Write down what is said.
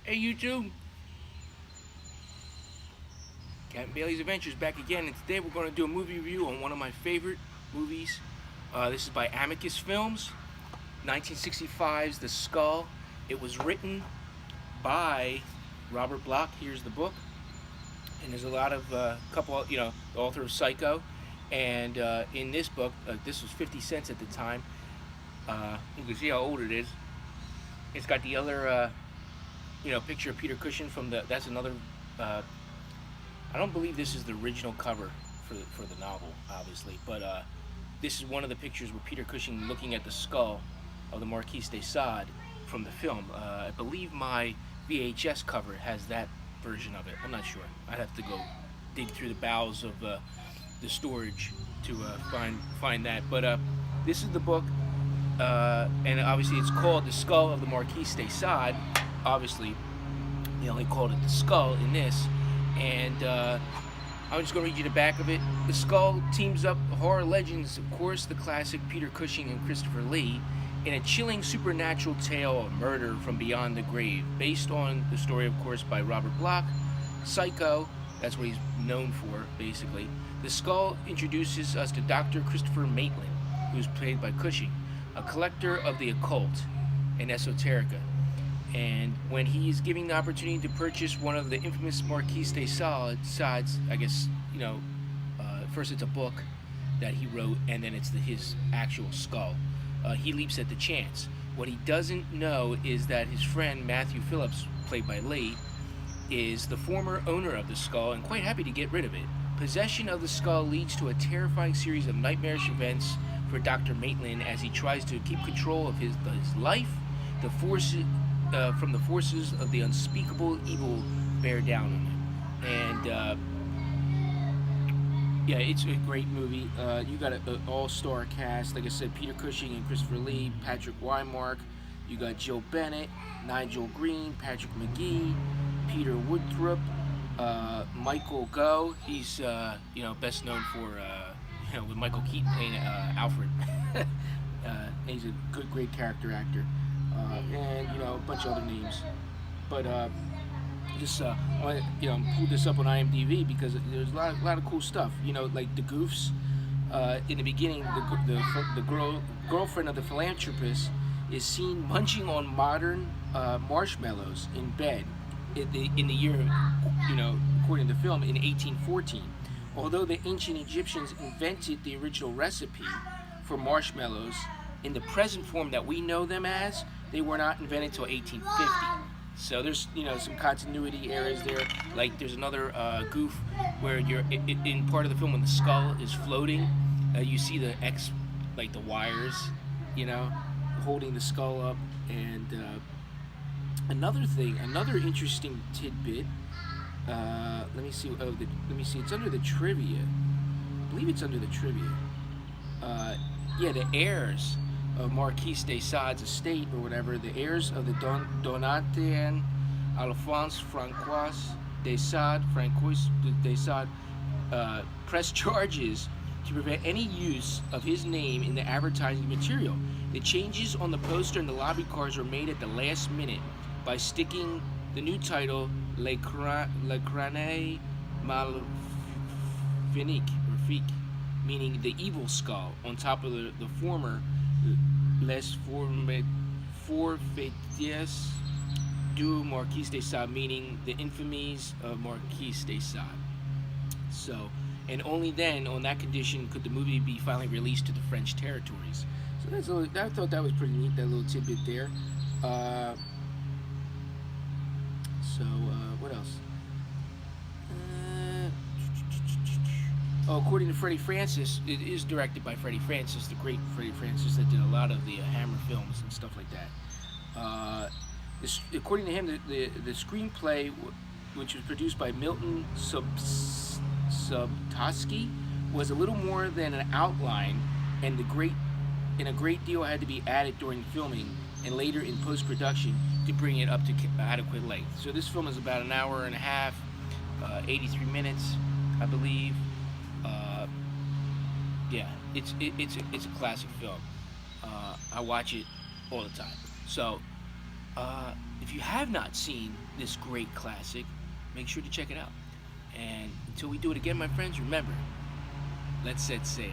Hey YouTube, Captain Bailey's Adventures back again, and today we're going to do a movie review on one of my favorite movies. This is by Amicus Films, 1965's The Skull. It was written by Robert Bloch. Here's the book, and there's a lot of couple, the author of Psycho, and in this book, this was 50 cents at the time. You can see how old it is. It's got the other, picture of Peter Cushing from the. That's another. I don't believe this is the original cover for the novel, obviously, but this is one of the pictures with Peter Cushing looking at the skull of the Marquis de Sade from the film. I believe my VHS cover has that version of it. I'm not sure. I'd have to go dig through the bowels of the storage to find that. But this is the book, and obviously it's called The Skull of the Marquis de Sade. Obviously, they only called it The Skull in this. And I'm just going to read you the back of it. The Skull teams up horror legends, of course, the classic Peter Cushing and Christopher Lee, in a chilling supernatural tale of murder from beyond the grave, based on the story, of course, by Robert Bloch. Psycho, that's what he's known for, basically. The Skull introduces us to Dr. Christopher Maitland, who's played by Cushing, a collector of the occult and esoterica. And when he is giving the opportunity to purchase one of the infamous Marquis de Sade's, I guess, first it's a book that he wrote, and then it's his actual skull. He leaps at the chance. What he doesn't know is that his friend Matthew Phillips, played by Lee, is the former owner of the skull and quite happy to get rid of it. Possession of the skull leads to a terrifying series of nightmarish events for Dr. Maitland as he tries to keep control of his life. The forces from the forces of the unspeakable evil bear down on him. And yeah, it's a great movie. You got an all-star cast. Like I said, Peter Cushing and Christopher Lee, Patrick Wymark. You got Jill Bennett, Nigel Green, Patrick McGee, Peter Woodruff, Michael Gough. He's best known for with Michael Keaton playing Alfred. He's a great character actor. And a bunch of other names, but just pulled this up on IMDb because there's a lot of cool stuff. Like the goofs. In the beginning, the girlfriend of the philanthropist is seen munching on modern marshmallows in bed in the year, according to the film, in 1814. Although the ancient Egyptians invented the original recipe for marshmallows in the present form that we know them as, they were not invented until 1850. So there's some continuity errors there. Like there's another goof where you're in part of the film when the skull is floating, you see the the wires, holding the skull up. And another interesting tidbit. Let me see. Let me see. It's under the trivia. I believe it's under the trivia. The heirs of Marquis de Sade's estate or whatever, the heirs of the Donatien Alphonse Francois de Sade, pressed charges to prevent any use of his name in the advertising material. The changes on the poster and the lobby cards were made at the last minute by sticking the new title Le Crâne Maléfique, meaning the evil skull, on top of the former Les Forfaits du Marquis de Sade, meaning the infamies of Marquis de Sade. So, and only then, on that condition, could the movie be finally released to the French territories. So I thought that was pretty neat, that little tidbit there. What else? According to Freddie Francis, it is directed by Freddie Francis, the great Freddie Francis that did a lot of the Hammer films and stuff like that. According to him, the screenplay, which was produced by Milton Subtosky, was a little more than an outline, and a great deal had to be added during filming and later in post-production to bring it up to adequate length. So this film is about an hour and a half, 83 minutes, I believe. It's a classic film. I watch it all the time. So if you have not seen this great classic, make sure to check it out. And until we do it again, my friends, remember, let's set sail.